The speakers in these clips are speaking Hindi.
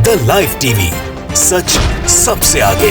द लाइव टीवी, सच सबसे आगे।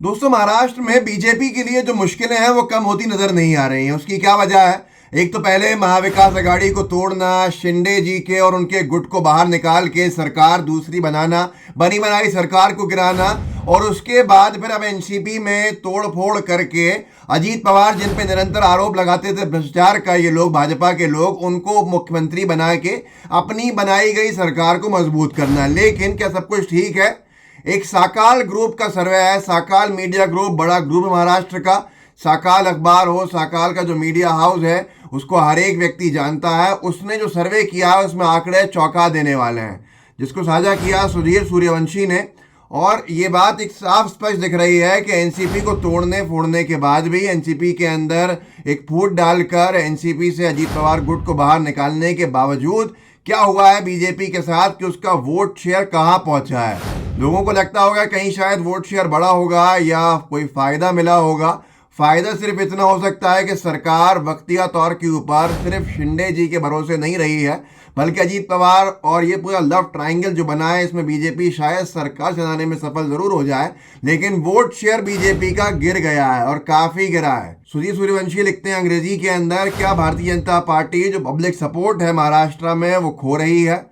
दोस्तों, महाराष्ट्र में बीजेपी के लिए जो मुश्किलें हैं वो कम होती नजर नहीं आ रही हैं। उसकी क्या वजह है? एक तो पहले महाविकास आघाड़ी को तोड़ना, शिंदे जी के और उनके गुट को बाहर निकाल के सरकार दूसरी बनाना, बनी बनाई सरकार को गिराना, और उसके बाद फिर अब एनसीपी में तोड़ फोड़ करके अजीत पवार जिन पे निरंतर आरोप लगाते थे भ्रष्टाचार का, ये लोग भाजपा के लोग, उनको मुख्यमंत्री बना के अपनी बनाई गई सरकार को मजबूत करना। लेकिन क्या सब कुछ ठीक है? एक साकाल ग्रुप का सर्वे है, साकाल मीडिया ग्रुप, बड़ा ग्रुप है महाराष्ट्र का। साकाल अखबार हो, साकाल का जो मीडिया हाउस है उसको हर एक व्यक्ति जानता है। उसने जो सर्वे किया है उसमें आंकड़े चौंका देने वाले हैं, जिसको साझा किया सुधीर सूर्यवंशी ने। और ये बात एक साफ स्पष्ट दिख रही है कि एनसीपी को तोड़ने फोड़ने के बाद भी, एनसीपी के अंदर एक फूट डालकर एनसीपी से अजीत पवार गुट को बाहर निकालने के बावजूद क्या हुआ है बीजेपी के साथ कि उसका वोट शेयर कहां पहुंचा है। लोगों को लगता होगा कहीं शायद वोट शेयर बड़ा होगा या कोई फायदा मिला होगा। फायदा सिर्फ इतना हो सकता है कि सरकार वक्तिया तौर के ऊपर सिर्फ शिंदे जी के भरोसे नहीं रही है, बल्कि अजीत पवार और ये पूरा लव ट्रायंगल जो बना है, इसमें बीजेपी शायद सरकार चलाने में सफल जरूर हो जाए, लेकिन वोट शेयर बीजेपी का गिर गया है और काफी गिरा है। सुधीर सूर्यवंशी लिखते हैं अंग्रेजी के अंदर, क्या भारतीय जनता पार्टी जो पब्लिक सपोर्ट है महाराष्ट्र में वो खो रही है।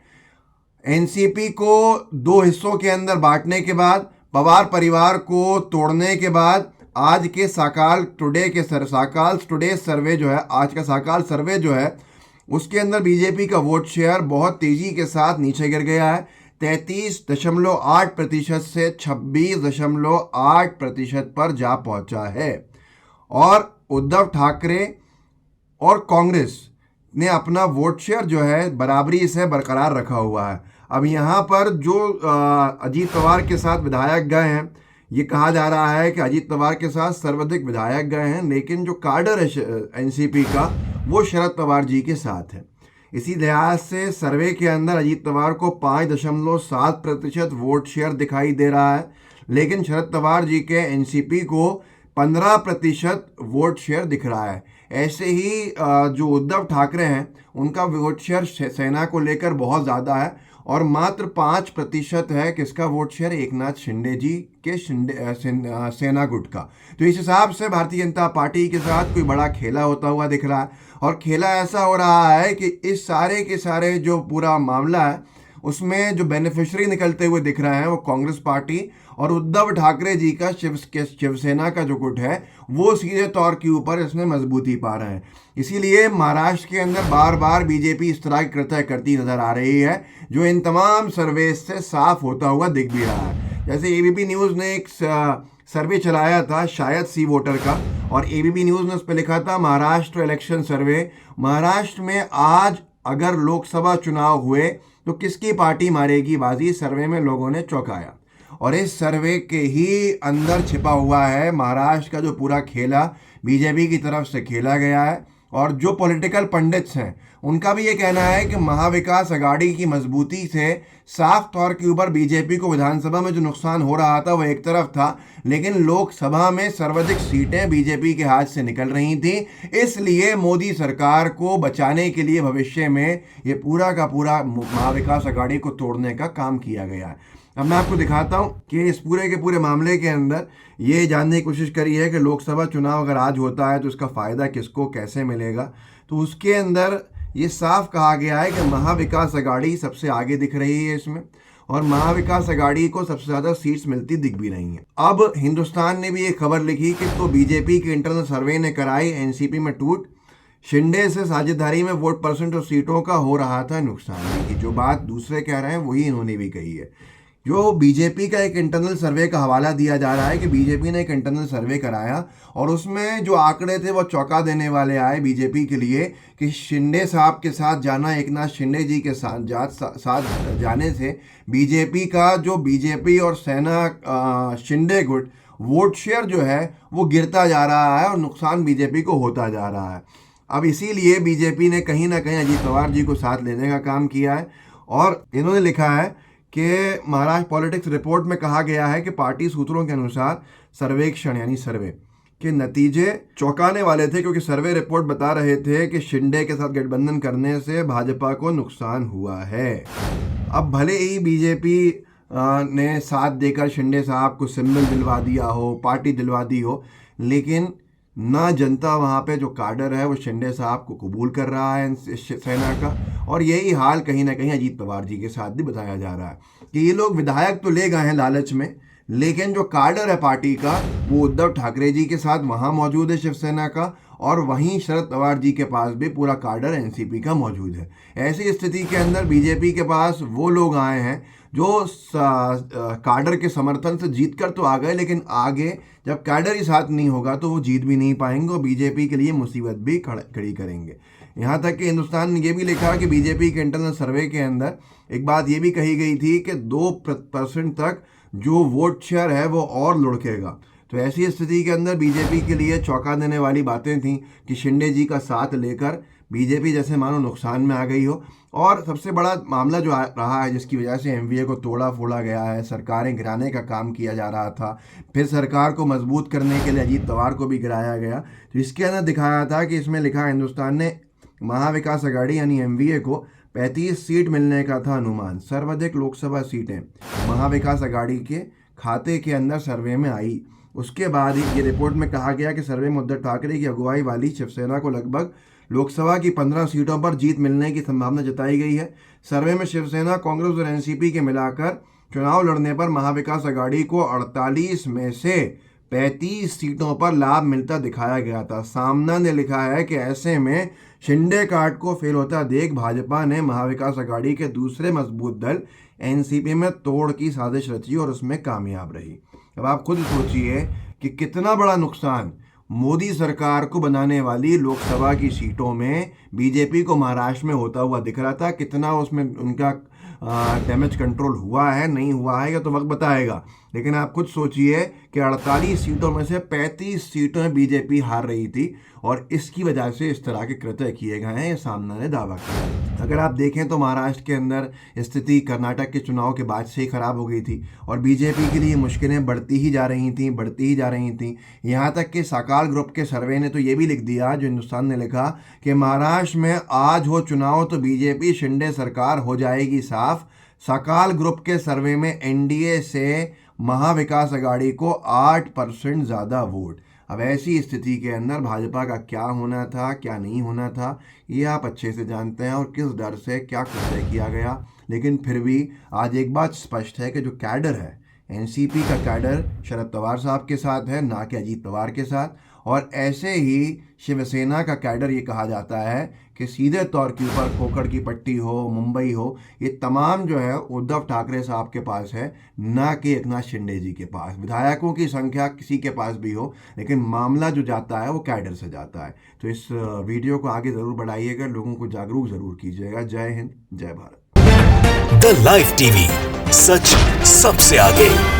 एनसीपी को दो हिस्सों के अंदर बांटने के बाद, पवार परिवार को तोड़ने के बाद, आज के साकाल टुडे सर्वे जो है, आज का साकाल सर्वे जो है, उसके अंदर बीजेपी का वोट शेयर बहुत तेजी के साथ नीचे गिर गया है। 33.8% से 26.8% पर जा पहुंचा है। और उद्धव ठाकरे और कांग्रेस ने अपना वोट शेयर जो है बराबरी से बरकरार रखा हुआ है। अब यहाँ पर जो अजीत पवार के साथ विधायक गए हैं, ये कहा जा रहा है कि अजीत पवार के साथ सर्वाधिक विधायक गए हैं, लेकिन जो काडर है एनसीपी का वो शरद पवार जी के साथ है। इसी लिहाज से सर्वे के अंदर अजीत पवार को 5.7% वोट शेयर दिखाई दे रहा है, लेकिन शरद पवार जी के एनसीपी को 15% वोट शेयर दिख रहा है। ऐसे ही जो उद्धव ठाकरे हैं उनका वोट शेयर सेना को लेकर बहुत ज़्यादा है और मात्र 5% है किसका वोट शेयर, एकनाथ शिंदे जी के सेना गुट का। तो इस हिसाब से भारतीय जनता पार्टी के साथ कोई बड़ा खेला होता हुआ दिख रहा है, और खेला ऐसा हो रहा है कि इस सारे के सारे जो पूरा मामला है उसमें जो बेनिफिशियरी निकलते हुए दिख रहे हैं वो कांग्रेस पार्टी और उद्धव ठाकरे जी का शिवसेना का जो गुट है वो सीधे तौर के ऊपर इसमें मजबूती पा रहे हैं। इसीलिए महाराष्ट्र के अंदर बार बार बीजेपी इस तरह की कृत्य करती नजर आ रही है, जो इन तमाम सर्वे से साफ होता हुआ दिख भी रहा है। जैसे एबीपी न्यूज़ ने एक सर्वे चलाया था शायद सी वोटर का, और एबीपी न्यूज़ ने उस पर लिखा था महाराष्ट्र इलेक्शन सर्वे, महाराष्ट्र में आज अगर लोकसभा चुनाव हुए तो किसकी पार्टी मारेगी बाजी। सर्वे में लोगों ने चौंकाया, और इस सर्वे के ही अंदर छिपा हुआ है महाराष्ट्र का जो पूरा खेला बीजेपी की तरफ से खेला गया है। और जो पॉलिटिकल पंडित्स हैं उनका भी ये कहना है कि महाविकास आघाड़ी की मजबूती से साफ तौर के ऊपर बीजेपी को विधानसभा में जो नुकसान हो रहा था वो एक तरफ था, लेकिन लोकसभा में सर्वाधिक सीटें बीजेपी के हाथ से निकल रही थी। इसलिए मोदी सरकार को बचाने के लिए भविष्य में ये पूरा का पूरा महाविकास आघाड़ी को तोड़ने का काम किया गया है। अब मैं आपको दिखाता हूँ कि इस पूरे के पूरे मामले के अंदर ये जानने की कोशिश करी है कि लोकसभा चुनाव अगर आज होता है तो उसका फ़ायदा किसको कैसे मिलेगा। तो उसके अंदर ये साफ कहा गया है कि महाविकास आघाड़ी सबसे आगे दिख रही है इसमें, और महाविकास आघाड़ी को सबसे ज़्यादा सीट्स मिलती दिख भी रही हैं। अब हिंदुस्तान ने भी ये खबर लिखी कि तो बीजेपी के इंटरनल सर्वे ने कराई एनसीपी में टूट, शिंदे से साझेदारी में वोट परसेंट और सीटों का हो रहा था नुकसान। की जो बात दूसरे कह रहे हैं वही इन्होंने भी कही है। जो बीजेपी का एक इंटरनल सर्वे का हवाला दिया जा रहा है कि बीजेपी ने एक इंटरनल सर्वे कराया और उसमें जो आंकड़े थे वो चौंका देने वाले आए बीजेपी के लिए कि शिंदे साहब के साथ जाना, एकनाथ शिंदे जी के साथ जाने से बीजेपी का जो बीजेपी और सेना शिंदे गुट वोट शेयर जो है वो गिरता जा रहा है और नुकसान बीजेपी को होता जा रहा है। अब इसीलिए बीजेपी ने कहीं ना कहीं अजीत पवार जी को साथ लेने का काम किया है, और इन्होंने लिखा है कि महाराष्ट्र पॉलिटिक्स रिपोर्ट में कहा गया है कि पार्टी सूत्रों के अनुसार सर्वेक्षण यानी सर्वे के नतीजे चौंकाने वाले थे, क्योंकि सर्वे रिपोर्ट बता रहे थे कि शिंदे के साथ गठबंधन करने से भाजपा को नुकसान हुआ है। अब भले ही बीजेपी ने साथ देकर शिंदे साहब को सिंबल दिलवा दिया हो, पार्टी दिलवा दी हो, लेकिन ना जनता वहाँ पे जो काडर है वो शिंदे साहब को कबूल कर रहा है सेना का। और यही हाल कहीं ना कहीं अजीत पवार जी के साथ भी बताया जा रहा है कि ये लोग विधायक तो ले गए हैं लालच में, लेकिन जो काडर है पार्टी का वो उद्धव ठाकरे जी के साथ वहाँ मौजूद है शिवसेना का, और वहीं शरद पवार जी के पास भी पूरा काडर एनसीपी का मौजूद है। ऐसी स्थिति के अंदर बीजेपी के पास वो लोग आए हैं जो काडर के समर्थन से जीत कर तो आ गए, लेकिन आगे जब काडर ही साथ नहीं होगा तो वो जीत भी नहीं पाएंगे और बीजेपी के लिए मुसीबत भी खड़ी करेंगे। यहाँ तक कि हिंदुस्तान ने ये भी लिखा कि बीजेपी के इंटरनल सर्वे के अंदर एक बात ये भी कही गई थी कि 2% तक जो वोट शेयर है वो और लुढ़केगा। तो ऐसी स्थिति के अंदर बीजेपी के लिए चौंका देने वाली बातें थीं कि शिंदे जी का साथ लेकर बीजेपी जैसे मानो नुकसान में आ गई हो। और सबसे बड़ा मामला जो रहा है जिसकी वजह से एमवीए को तोड़ा फोड़ा गया है, सरकारें गिराने का काम किया जा रहा था, फिर सरकार को मजबूत करने के लिए अजीत पवार को भी गिराया गया। तो इसके अंदर दिखाया था कि इसमें लिखा हिंदुस्तान ने महाविकास अघाड़ी यानी एमवीए को 35 सीट मिलने का था अनुमान। सर्वाधिक लोकसभा सीटें महाविकास अघाड़ी के खाते के अंदर सर्वे में आई। उसके बाद ही ये रिपोर्ट में कहा गया कि सर्वे में उद्धव ठाकरे की अगुवाई वाली शिवसेना को लगभग लोकसभा की 15 सीटों पर जीत मिलने की संभावना जताई गई है। सर्वे में शिवसेना, कांग्रेस और एनसीपी के मिलाकर चुनाव लड़ने पर महाविकास अघाड़ी को 48 में से 35 सीटों पर लाभ मिलता दिखाया गया था। सामना ने लिखा है कि ऐसे में शिंदे कार्ड को फेल होता देख भाजपा ने महाविकास अघाड़ी के दूसरे मजबूत दल एनसीपी में तोड़ की साजिश रची और उसमें कामयाब रही। अब आप खुद सोचिए कि कितना बड़ा नुकसान मोदी सरकार को बनाने वाली लोकसभा की सीटों में बीजेपी को महाराष्ट्र में होता हुआ दिख रहा था। कितना उसमें उनका डैमेज कंट्रोल हुआ है, नहीं हुआ है, या तो वक्त बताएगा। लेकिन आप खुद सोचिए कि 48 सीटों में से 35 सीटों बीजेपी हार रही थी और इसकी वजह से इस तरह के कृत्य किए गए हैं, ये सामना ने दावा किया। अगर आप देखें तो महाराष्ट्र के अंदर स्थिति कर्नाटक के चुनाव के बाद से ही खराब हो गई थी और बीजेपी के लिए मुश्किलें बढ़ती ही जा रही थी। यहाँ तक कि साकाल ग्रुप के सर्वे ने तो ये भी लिख दिया, जो हिंदुस्तान ने लिखा, कि महाराष्ट्र में आज हो चुनाव तो बीजेपी शिंदे सरकार हो जाएगी साफ। साकाल ग्रुप के सर्वे में एनडीए से महाविकास अघाड़ी को 8% ज़्यादा वोट। अब ऐसी स्थिति के अंदर भाजपा का क्या होना था, क्या नहीं होना था, ये आप अच्छे से जानते हैं और किस डर से क्या कृत्य किया गया। लेकिन फिर भी आज एक बात स्पष्ट है कि जो कैडर है, एनसीपी का कैडर शरद पवार साहब के साथ है, ना कि अजीत पवार के साथ। और ऐसे ही शिवसेना का कैडर ये कहा जाता है कि सीधे तौर के ऊपर खोखड़ की पट्टी हो, मुंबई हो, ये तमाम जो है उद्धव ठाकरे साहब के पास है, ना कि एकनाथ शिंदे जी के पास। विधायकों की संख्या किसी के पास भी हो, लेकिन मामला जो जाता है वो कैडर से जाता है। तो इस वीडियो को आगे ज़रूर बढ़ाइएगा, लोगों को जागरूक ज़रूर कीजिएगा। जय हिंद, जय भारत। द लाइव टीवी, सच सबसे आगे।